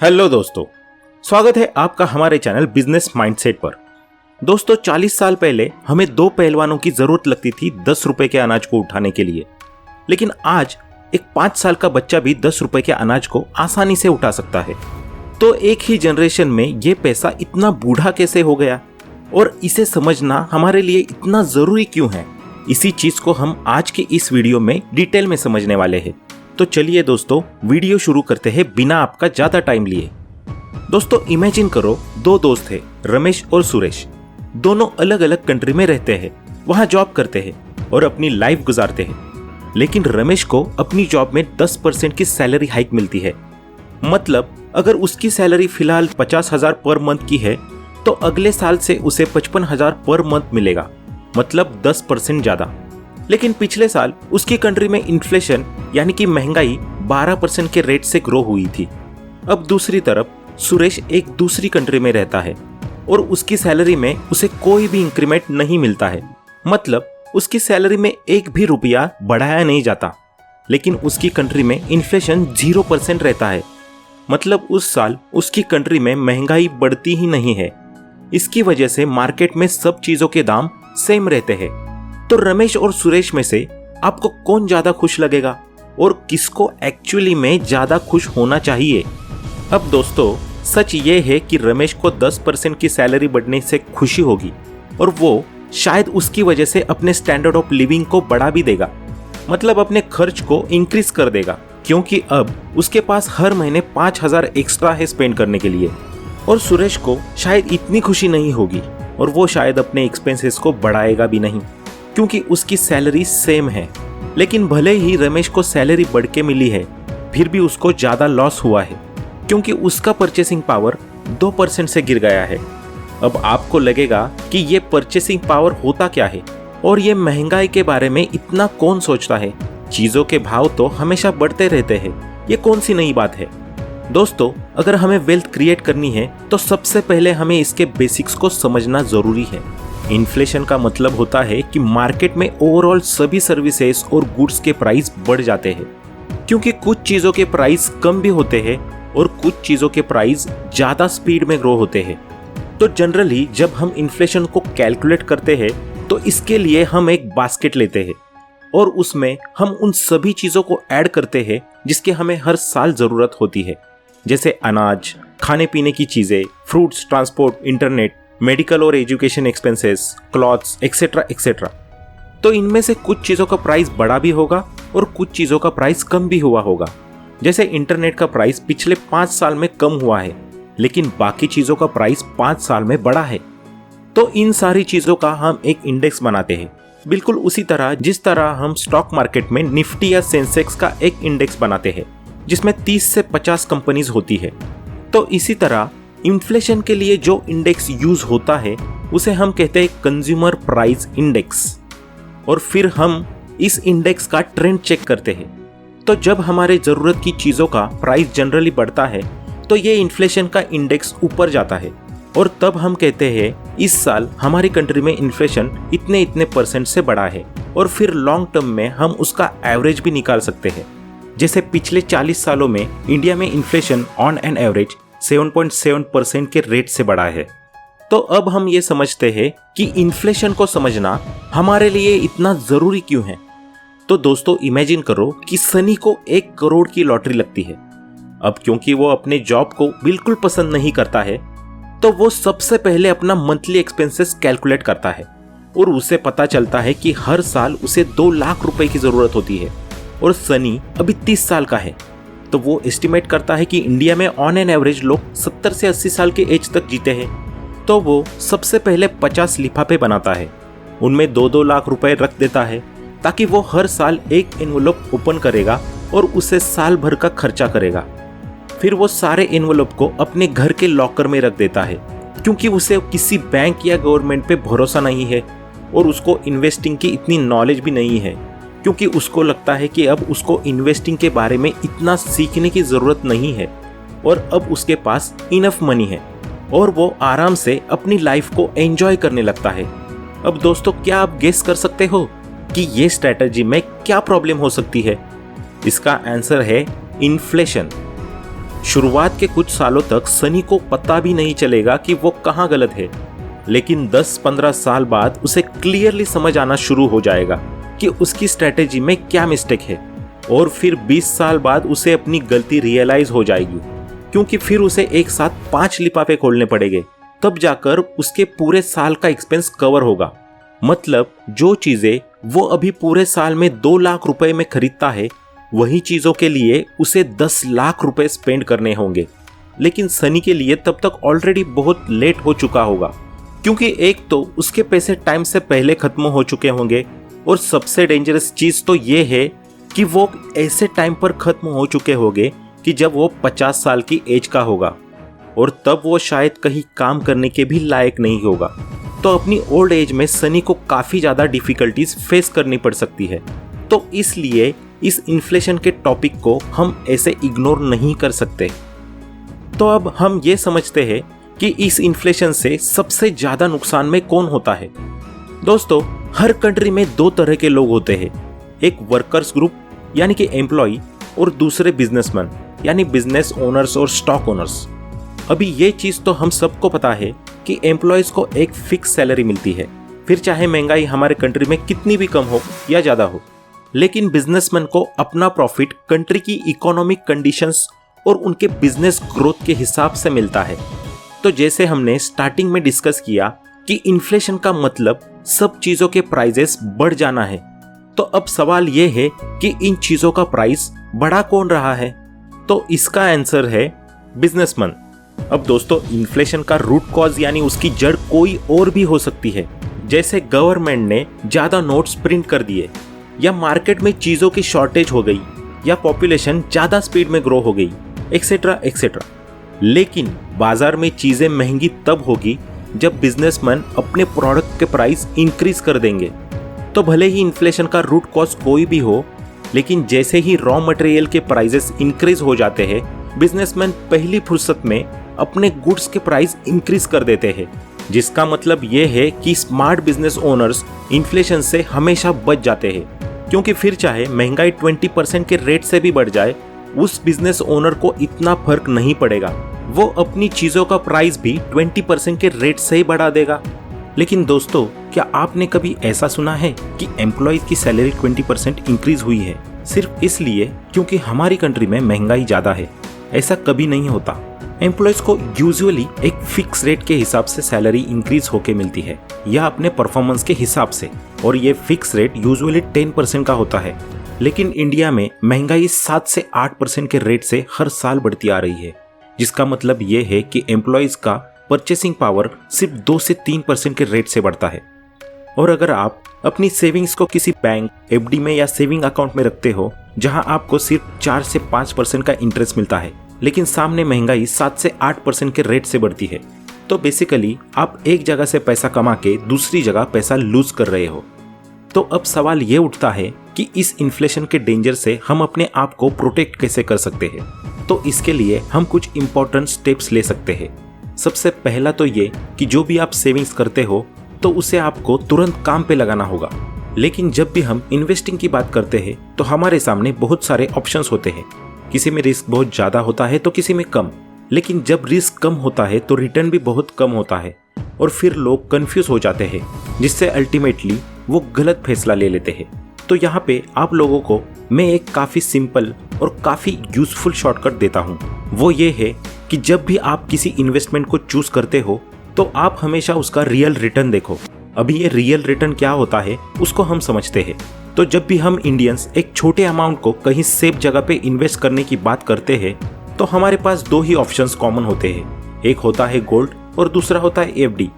Hello दोस्तों, स्वागत है आपका हमारे चैनल बिजनेस माइंडसेट पर। दोस्तों 40 साल पहले हमें दो पहलवानों की जरूरत लगती थी 10 रुपए के अनाज को उठाने के लिए, लेकिन आज एक 5 साल का बच्चा भी 10 रुपए के अनाज को आसानी से उठा सकता है। तो एक ही जनरेशन में ये पैसा इतना बूढ़ा कैसे हो गया और इसे समझना हमारे लिए इतना जरूरी क्यों है, इसी चीज को हम आज के इस वीडियो में डिटेल में समझने वाले हैं। तो चलिए दोस्तों वीडियो शुरू करते हैं बिना आपका ज्यादा टाइम लिए। दोस्तों इमेजिन करो, दो दोस्त हैं, रमेश और सुरेश। दोनों अलग अलग कंट्री में रहते हैं, वहां जॉब करते हैं और अपनी लाइफ गुजारते हैं। लेकिन रमेश को अपनी जॉब में 10% की सैलरी हाइक मिलती है। मतलब अगर उसकी सैलरी फिलहाल 50,000 पर मंथ की है तो अगले साल से उसे 55,000 पर मंथ मिलेगा, मतलब 10% ज्यादा। लेकिन पिछले साल उसकी कंट्री में इन्फ्लेशन यानी कि महंगाई 12% के रेट से ग्रो हुई थी। अब दूसरी तरफ सुरेश एक दूसरी कंट्री में रहता है और उसकी सैलरी में उसे कोई भी इंक्रीमेंट नहीं मिलता है, मतलब उसकी सैलरी में एक भी रुपया बढ़ाया नहीं जाता। लेकिन उसकी कंट्री में इन्फ्लेशन 0% रहता है, मतलब उस साल उसकी कंट्री में महंगाई बढ़ती ही नहीं है। इसकी वजह से मार्केट में सब चीजों के दाम सेम रहते हैं। तो रमेश और सुरेश में से आपको कौन ज्यादा खुश लगेगा और किसको एक्चुअली में ज्यादा खुश होना चाहिए? अब दोस्तों सच ये है कि रमेश को 10% की सैलरी बढ़ने से खुशी होगी और वो शायद उसकी वजह से अपने स्टैंडर्ड ऑफ लिविंग को बढ़ा भी देगा, मतलब अपने खर्च को इंक्रीज कर देगा, क्योंकि अब उसके पास हर महीने 5,000 एक्स्ट्रा है स्पेंड करने के लिए। और सुरेश को शायद इतनी खुशी नहीं होगी और वो शायद अपने एक्सपेंसेस को बढ़ाएगा भी नहीं, क्योंकि उसकी सैलरी सेम है। लेकिन भले ही रमेश को सैलरी बढ़ के मिली है, फिर भी उसको ज्यादा लॉस हुआ है, क्योंकि उसका परचेसिंग पावर 2% से गिर गया है। अब आपको लगेगा कि ये परचेसिंग पावर होता क्या है और ये महंगाई के बारे में इतना कौन सोचता है? चीजों के भाव तो हमेशा बढ़ते रहते हैं, ये कौन सी नई बात है? दोस्तों अगर हमें वेल्थ क्रिएट करनी है तो सबसे पहले हमें इसके बेसिक्स को समझना जरूरी है। इन्फ्लेशन का मतलब होता है कि मार्केट में ओवरऑल सभी सर्विसेज और गुड्स के प्राइस बढ़ जाते हैं, क्योंकि कुछ चीजों के प्राइस कम भी होते हैं और कुछ चीजों के प्राइस ज्यादा स्पीड में ग्रो होते हैं। तो जनरली जब हम इन्फ्लेशन को कैलकुलेट करते हैं तो इसके लिए हम एक बास्केट लेते हैं और उसमें हम उन सभी चीजों को ऐड करते हैं जिसके हमें हर साल जरूरत होती है, जैसे अनाज, खाने पीने की चीजें, फ्रूट्स, ट्रांसपोर्ट, इंटरनेट, मेडिकल और education expenses, clothes, etcetera etcetera. तो इनमें से कुछ चीजों का प्राइस बढ़ा भी होगा और कुछ चीजों का प्राइस कम भी हुआ होगा। जैसे इंटरनेट का प्राइस पिछले 5 साल में कम हुआ है, लेकिन बाकी चीजों का प्राइस 5 साल में बढ़ा है। तो इन सारी चीजों का हम एक इंडेक्स बनाते हैं, बिल्कुल उसी तरह जिस तरह हम स्टॉक मार्केट में निफ्टी या सेंसेक्स का एक इंडेक्स बनाते हैं जिसमें 30 से 50 कंपनीज होती है। तो इसी तरह इन्फ्लेशन के लिए जो इंडेक्स यूज होता है उसे हम कहते हैं कंज्यूमर प्राइस इंडेक्स, और फिर हम इस इंडेक्स का ट्रेंड चेक करते हैं। तो जब हमारे जरूरत की चीजों का प्राइस जनरली बढ़ता है तो ये इन्फ्लेशन का इंडेक्स ऊपर जाता है, और तब हम कहते हैं इस साल हमारी कंट्री में इन्फ्लेशन इतने इतने % से बढ़ा है, और फिर लॉन्ग टर्म में हम उसका एवरेज भी निकाल सकते हैं। जैसे पिछले 40 सालों में इंडिया में इन्फ्लेशन ऑन एन एवरेज 7.7% के रेट से बढ़ा है। तो अब हम ये समझते हैं कि इन्फ्लेशन को समझना हमारे लिए इतना जरूरी क्यों है। तो दोस्तों इमेजिन करो कि सनी को 1 करोड़ की लॉटरी लगती है। अब क्योंकि वो अपने जॉब को बिल्कुल पसंद नहीं करता है तो वो सबसे पहले अपना मंथली एक्सपेंसेस कैलकुलेट करता है और उसे पता चलता है कि हर साल उसे 2 लाख रुपए की जरूरत होती है, और सनी अभी 30 साल का है। तो वो एस्टिमेट करता है कि इंडिया में ऑन एन एवरेज लोग 70 से 80 साल के एज तक जीते हैं। तो वो सबसे पहले 50 लिफाफे बनाता है, उनमें 2-2 लाख रुपए रख देता है, ताकि वो हर साल एक एनवलप ओपन करेगा और उसे साल भर का खर्चा करेगा। फिर वो सारे एनवलप को अपने घर के लॉकर में रख देता है, क्योंकि उसे किसी बैंक या गवर्नमेंट पे भरोसा नहीं है और उसको इन्वेस्टिंग की इतनी नॉलेज भी नहीं है, क्योंकि उसको लगता है कि अब उसको इन्वेस्टिंग के बारे में इतना सीखने की ज़रूरत नहीं है और अब उसके पास इनफ मनी है और वो आराम से अपनी लाइफ को एंजॉय करने लगता है। अब दोस्तों क्या आप गेस कर सकते हो कि ये स्ट्रैटेजी में क्या प्रॉब्लम हो सकती है? इसका आंसर है इन्फ्लेशन। शुरुआत के कुछ सालों तक सनी को पता भी नहीं चलेगा कि वो कहाँ गलत है, लेकिन 10-15 साल बाद उसे क्लियरली समझ आना शुरू हो जाएगा कि उसकी स्ट्रेटेजी में क्या मिस्टेक है, और फिर 20 साल बाद उसे अपनी गलती रियलाइज हो जाएगी, क्योंकि फिर उसे एक साथ 5 लिफाफे खोलने पड़ेंगे, तब जाकर उसके पूरे साल का एक्सपेंस कवर होगा। मतलब जो चीजें वो अभी पूरे साल में 2 लाख रुपए में खरीदता है, वही चीजों के लिए उसे 10 लाख रुपए स्पेंड करने होंगे। लेकिन सनी के लिए तब तक ऑलरेडी बहुत लेट हो चुका होगा, क्योंकि एक तो उसके पैसे टाइम से पहले खत्म हो चुके होंगे, और सबसे डेंजरस चीज तो ये है कि वो ऐसे टाइम पर खत्म हो चुके होंगे कि जब वो 50 साल की एज का होगा, और तब वो शायद कहीं काम करने के भी लायक नहीं होगा। तो अपनी ओल्ड एज में सनी को काफी ज्यादा डिफिकल्टीज फेस करनी पड़ सकती है। तो इसलिए इस इन्फ्लेशन के टॉपिक को हम ऐसे इग्नोर नहीं कर सकते। तो अब हम ये समझते हैं कि इस इन्फ्लेशन से सबसे ज्यादा नुकसान में कौन होता है। दोस्तों, हर कंट्री में 2 तरह के लोग होते हैं, एक वर्कर्स ग्रुप यानी कि एम्प्लॉय, और दूसरे बिजनेसमैन यानी बिजनेस ओनर्स और स्टॉक ओनर्स। अभी ये चीज तो हम सबको पता है कि एम्प्लॉयज को एक फिक्स सैलरी मिलती है, फिर चाहे महंगाई हमारे कंट्री में कितनी भी कम हो या ज्यादा हो। लेकिन बिजनेसमैन को अपना प्रॉफिट कंट्री की इकोनॉमिक कंडीशंस और उनके बिजनेस ग्रोथ के हिसाब से मिलता है। तो जैसे हमने स्टार्टिंग में डिस्कस किया कि इन्फ्लेशन का मतलब सब चीजों के प्राइसेस बढ़ जाना है, तो अब सवाल ये है कि इन चीजों का प्राइस बढ़ा कौन रहा है। तो इसका आंसर है बिजनेसमैन। अब दोस्तों, इन्फ्लेशन का रूट कॉज यानी उसकी जड़ कोई और भी हो सकती है, जैसे गवर्नमेंट ने ज्यादा नोट्स प्रिंट कर दिए, या मार्केट में चीजों की शॉर्टेज हो गई, या पॉपुलेशन ज्यादा स्पीड में ग्रो हो गई, एक्सेट्रा एक्सेट्रा। लेकिन बाजार में चीजें महंगी तब होगी जब बिजनेसमैन अपने प्रोडक्ट के प्राइस इंक्रीज कर देंगे। तो भले ही इन्फ्लेशन का रूट कॉज कोई भी हो, लेकिन जैसे ही रॉ मटेरियल के प्राइसेस इंक्रीज हो जाते हैं, बिजनेसमैन पहली फुर्सत में अपने गुड्स के प्राइस इंक्रीज कर देते हैं, जिसका मतलब ये है कि स्मार्ट बिजनेस ओनर्स इन्फ्लेशन से हमेशा बच जाते हैं, क्योंकि फिर चाहे महंगाई 20% के रेट से भी बढ़ जाए, उस बिजनेस ओनर को इतना फर्क नहीं पड़ेगा, वो अपनी चीजों का प्राइस भी 20% के रेट से ही बढ़ा देगा। लेकिन दोस्तों, क्या आपने कभी ऐसा सुना है कि एम्प्लॉयज की सैलरी 20% इंक्रीज हुई है सिर्फ इसलिए क्योंकि हमारी कंट्री में महंगाई ज्यादा है? ऐसा कभी नहीं होता। एम्प्लॉयज को यूजुअली एक फिक्स रेट के हिसाब से सैलरी इंक्रीज होके मिलती है, या अपने परफॉर्मेंस के हिसाब से, और ये फिक्स रेट यूजुअली 10% का होता है। लेकिन इंडिया में महंगाई 7 से 8% के रेट से हर साल बढ़ती आ रही है, जिसका मतलब ये है कि एम्प्लॉयज का परचेसिंग पावर सिर्फ 2 से 3% के रेट से बढ़ता है। और अगर आप अपनी सेविंग्स को किसी बैंक, एफडी में या सेविंग अकाउंट में रखते हो, जहां आपको सिर्फ 4 से 5% का इंटरेस्ट मिलता है, लेकिन सामने महंगाई 7 से 8% के रेट से बढ़ती है, तो बेसिकली आप एक जगह से पैसा कमा के दूसरी जगह पैसा लूज कर रहे हो। तो अब सवाल ये उठता है कि इस इन्फ्लेशन के डेंजर से हम अपने आप को प्रोटेक्ट कैसे कर सकते हैं। तो इसके लिए हम कुछ इंपॉर्टेंट स्टेप्स ले सकते हैं। सबसे पहला तो ये कि जो भी आप सेविंग्स करते हो तो उसे आपको तुरंत काम पे लगाना होगा। लेकिन जब भी हम इन्वेस्टिंग की बात करते हैं तो हमारे सामने बहुत सारे ऑप्शंस होते हैं। किसी में रिस्क बहुत ज़्यादा होता है तो किसी में कम, लेकिन जब रिस्क कम होता है तो रिटर्न भी बहुत कम होता है, और फिर लोग कंफ्यूज हो जाते हैं, जिससे अल्टीमेटली वो गलत फैसला ले लेते हैं। तो यहाँ पे आप लोगों को मैं एक काफ़ी सिंपल और काफ़ी यूजफुल शॉर्टकट देता हूँ। वो ये है कि जब भी आप किसी इन्वेस्टमेंट को चूज करते हो तो आप हमेशा उसका रियल रिटर्न देखो। अभी ये रियल रिटर्न क्या होता है उसको हम समझते हैं। तो जब भी हम इंडियंस एक छोटे अमाउंट को कहीं सेफ जगह पे इन्वेस्ट करने की बात करते हैं तो हमारे पास 2 ही ऑप्शंस कॉमन होते हैं। एक होता है गोल्ड और दूसरा होता है एफडी।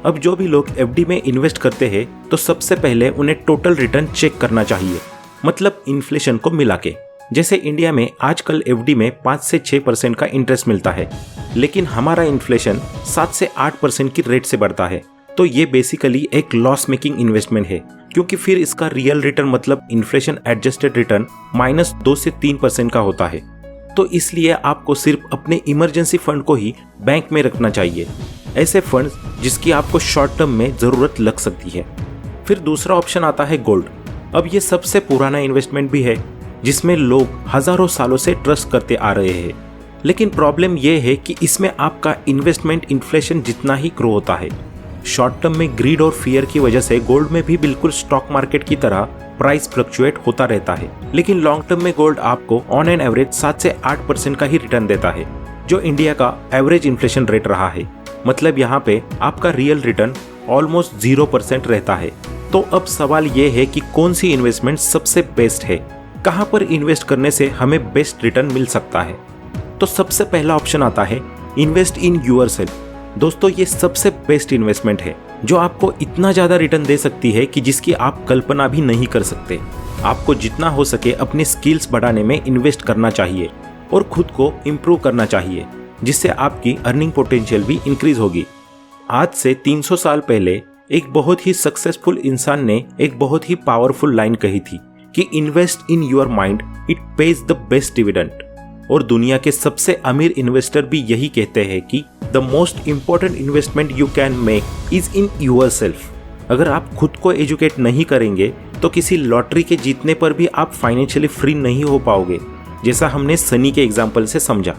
अब जो भी लोग एफडी में इन्वेस्ट करते हैं तो सबसे पहले उन्हें टोटल रिटर्न चेक करना चाहिए, मतलब इन्फ्लेशन को मिला के। जैसे इंडिया में आजकल एफडी में 5 से 6% का इंटरेस्ट मिलता है, लेकिन हमारा इन्फ्लेशन 7 से 8% की रेट से बढ़ता है। तो ये बेसिकली एक लॉस मेकिंग इन्वेस्टमेंट है, क्योंकि फिर इसका रियल रिटर्न मतलब इन्फ्लेशन एडजस्टेड रिटर्न -2 से 3% का होता है। तो इसलिए आपको सिर्फ अपने इमरजेंसी फंड को ही बैंक में रखना चाहिए, ऐसे फंड जिसकी आपको शॉर्ट टर्म में जरूरत लग सकती है। फिर दूसरा ऑप्शन आता है गोल्ड। अब ये सबसे पुराना इन्वेस्टमेंट भी है जिसमें लोग हजारों सालों से ट्रस्ट करते आ रहे हैं। लेकिन प्रॉब्लम यह है कि इसमें आपका इन्वेस्टमेंट इन्फ्लेशन जितना ही ग्रो होता है। शॉर्ट टर्म में ग्रीड और फियर की वजह से गोल्ड में भी बिल्कुल स्टॉक मार्केट की तरह प्राइस फ्लक्चुएट होता रहता है, लेकिन लॉन्ग टर्म में गोल्ड आपको ऑन एन एवरेज 7 से 8% का ही रिटर्न देता है, जो इंडिया का एवरेज इन्फ्लेशन रेट रहा है। मतलब यहाँ पे आपका रियल रिटर्न ऑलमोस्ट 0% रहता है। तो अब सवाल ये है कि कौन सी इन्वेस्टमेंट सबसे बेस्ट है, कहाँ पर इन्वेस्ट करने से हमें बेस्ट रिटर्न मिल सकता है। तो सबसे पहला ऑप्शन आता है इन्वेस्ट इन यूरसेल्फ। दोस्तों, ये सबसे बेस्ट इन्वेस्टमेंट है जो आपको इतना ज़्यादा रिटर्न दे सकती है कि जिसकी आप कल्पना भी नहीं कर सकते। आपको जितना हो सके अपने स्किल्स बढ़ाने में इन्वेस्ट करना चाहिए और खुद को इम्प्रूव करना चाहिए, जिससे आपकी अर्निंग पोटेंशियल भी इंक्रीज होगी। आज से 300 साल पहले एक बहुत ही सक्सेसफुल इंसान ने एक बहुत ही पावरफुल लाइन कही थी कि invest in your mind, it pays the best dividend. और दुनिया के सबसे अमीर इन्वेस्टर भी यही कहते हैं कि the most important investment you can make is in yourself. अगर आप खुद को एजुकेट नहीं करेंगे तो किसी लॉटरी के जीतने पर भी आप फाइनेंशियली फ्री नहीं हो पाओगे, जैसा हमने सनी के एग्जाम्पल से समझा।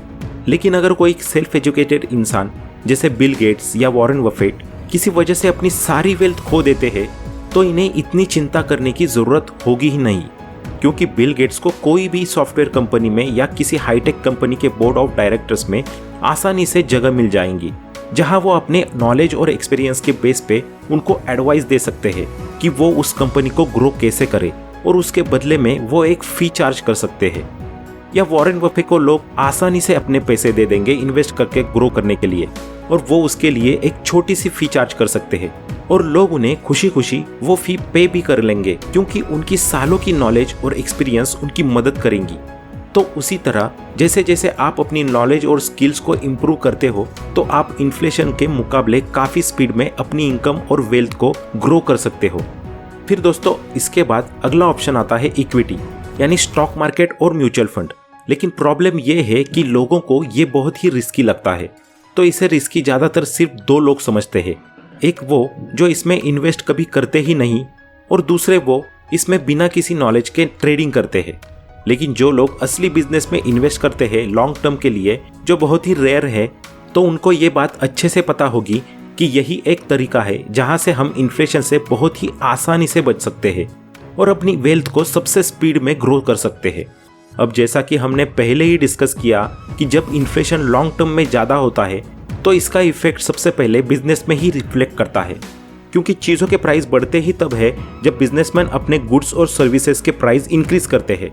लेकिन अगर कोई सेल्फ एजुकेटेड इंसान जैसे बिल गेट्स या वॉरेन बफेट किसी वजह से अपनी सारी वेल्थ खो देते हैं, तो इन्हें इतनी चिंता करने की जरूरत होगी ही नहीं, क्योंकि बिल गेट्स को कोई भी सॉफ्टवेयर कंपनी में या किसी हाईटेक कंपनी के बोर्ड ऑफ डायरेक्टर्स में आसानी से जगह मिल जाएंगी, जहां वो अपने नॉलेज और एक्सपीरियंस के बेस पे उनको एडवाइस दे सकते हैं कि वो उस कंपनी को ग्रो कैसे करे, और उसके बदले में वो एक फी चार्ज कर सकते हैं। या वॉरेन बफेट को लोग आसानी से अपने पैसे दे देंगे इन्वेस्ट करके ग्रो करने के लिए, और वो उसके लिए एक छोटी सी फी चार्ज कर सकते हैं, और लोग उन्हें खुशी खुशी वो फी पे भी कर लेंगे, क्योंकि उनकी सालों की नॉलेज और एक्सपीरियंस उनकी मदद करेंगी। तो उसी तरह जैसे जैसे आप अपनी नॉलेज और स्किल्स को इम्प्रूव करते हो, तो आप इन्फ्लेशन के मुकाबले काफ़ी स्पीड में अपनी इनकम और वेल्थ को ग्रो कर सकते हो। फिर दोस्तों, इसके बाद अगला ऑप्शन आता है इक्विटी, यानी स्टॉक मार्केट और म्यूचुअल फंड। लेकिन प्रॉब्लम ये है कि लोगों को ये बहुत ही रिस्की लगता है, तो इसे रिस्की ज़्यादातर सिर्फ 2 लोग समझते हैं। एक वो जो इसमें इन्वेस्ट कभी करते ही नहीं, और दूसरे वो इसमें बिना किसी नॉलेज के ट्रेडिंग करते हैं। लेकिन जो लोग असली बिजनेस में इन्वेस्ट करते हैं लॉन्ग टर्म के लिए, जो बहुत ही रेयर है, तो उनको ये बात अच्छे से पता होगी कि यही एक तरीका है जहां से हम इन्फ्लेशन से बहुत ही आसानी से बच सकते हैं और अपनी वेल्थ को सबसे स्पीड में ग्रो कर सकते हैं। अब जैसा कि हमने पहले ही डिस्कस किया कि जब इन्फ्लेशन लॉन्ग टर्म में ज़्यादा होता है, तो इसका इफेक्ट सबसे पहले बिजनेस में ही रिफ्लेक्ट करता है, क्योंकि चीज़ों के प्राइस बढ़ते ही तब है जब बिजनेसमैन अपने गुड्स और सर्विसेज के प्राइस इंक्रीज करते हैं।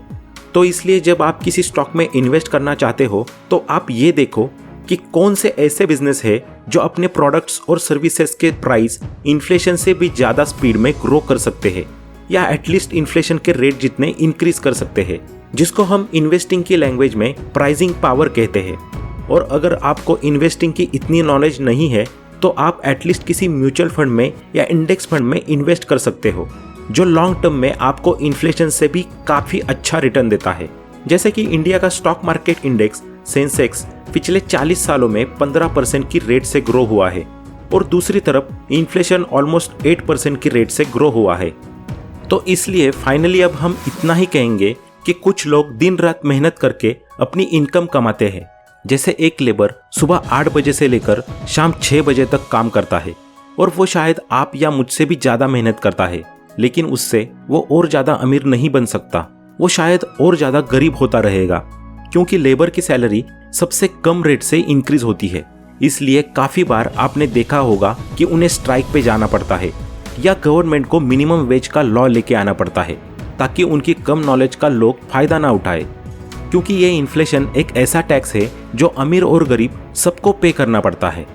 तो इसलिए जब आप किसी स्टॉक में इन्वेस्ट करना चाहते हो, तो आप ये देखो कि कौन से ऐसे बिजनेस है जो अपने प्रोडक्ट्स और सर्विसेज के प्राइस इन्फ्लेशन से भी ज़्यादा स्पीड में ग्रो कर सकते हैं, या एटलीस्ट इन्फ्लेशन के रेट जितने इंक्रीज कर सकते हैं, जिसको हम इन्वेस्टिंग की लैंग्वेज में प्राइसिंग पावर कहते हैं। और अगर आपको इन्वेस्टिंग की इतनी नॉलेज नहीं है, तो आप एटलीस्ट किसी म्यूचुअल फंड में या इंडेक्स फंड में इन्वेस्ट कर सकते हो, जो लॉन्ग टर्म में आपको इन्फ्लेशन से भी काफ़ी अच्छा रिटर्न देता है। जैसे कि इंडिया का स्टॉक मार्केट इंडेक्स सेंसेक्स पिछले 40 सालों में 15% की रेट से ग्रो हुआ है, और दूसरी तरफ इन्फ्लेशन ऑलमोस्ट 8% की रेट से ग्रो हुआ है। तो इसलिए फाइनली अब हम इतना ही कहेंगे कि कुछ लोग दिन रात मेहनत करके अपनी इनकम कमाते हैं। जैसे एक लेबर सुबह 8 बजे से लेकर शाम 6 बजे तक काम करता है, और वो शायद आप या मुझसे भी ज़्यादा मेहनत करता है, लेकिन उससे वो और ज़्यादा अमीर नहीं बन सकता। वो शायद और ज़्यादा गरीब होता रहेगा, क्योंकि लेबर की सैलरी सबसे कम रेट से इंक्रीज होती है। इसलिए काफ़ी बार आपने देखा होगा कि उन्हें स्ट्राइक पे जाना पड़ता है, या गवर्नमेंट को मिनिमम वेज का लॉ लेके आना पड़ता है, ताकि उनकी कम नॉलेज का लोग फायदा ना उठाए। क्योंकि ये इन्फ्लेशन एक ऐसा टैक्स है जो अमीर और गरीब सबको पे करना पड़ता है।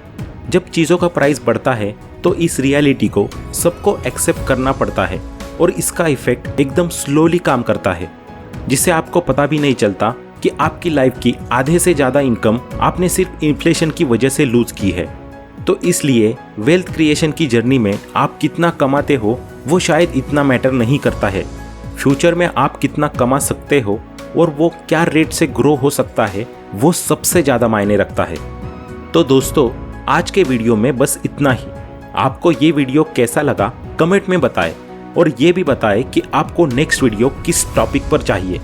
जब चीज़ों का प्राइस बढ़ता है, तो इस रियलिटी को सबको एक्सेप्ट करना पड़ता है, और इसका इफेक्ट एकदम स्लोली काम करता है, जिससे आपको पता भी नहीं चलता कि आपकी लाइफ की आधे से ज़्यादा इनकम आपने सिर्फ इन्फ्लेशन की वजह से लूज की है। तो इसलिए वेल्थ क्रिएशन की जर्नी में आप कितना कमाते हो वो शायद इतना मैटर नहीं करता है। फ्यूचर में आप कितना कमा सकते हो और वो क्या रेट से ग्रो हो सकता है, वो सबसे ज़्यादा मायने रखता है। तो दोस्तों, आज के वीडियो में बस इतना ही। आपको ये वीडियो कैसा लगा कमेंट में बताएं, और ये भी बताएं कि आपको नेक्स्ट वीडियो किस टॉपिक पर चाहिए।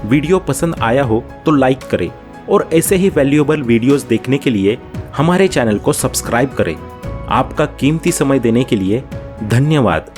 वीडियो पसंद आया हो तो लाइक करें, और ऐसे ही वैल्यूएबल वीडियोस देखने के लिए हमारे चैनल को सब्सक्राइब करें। आपका कीमती समय देने के लिए धन्यवाद।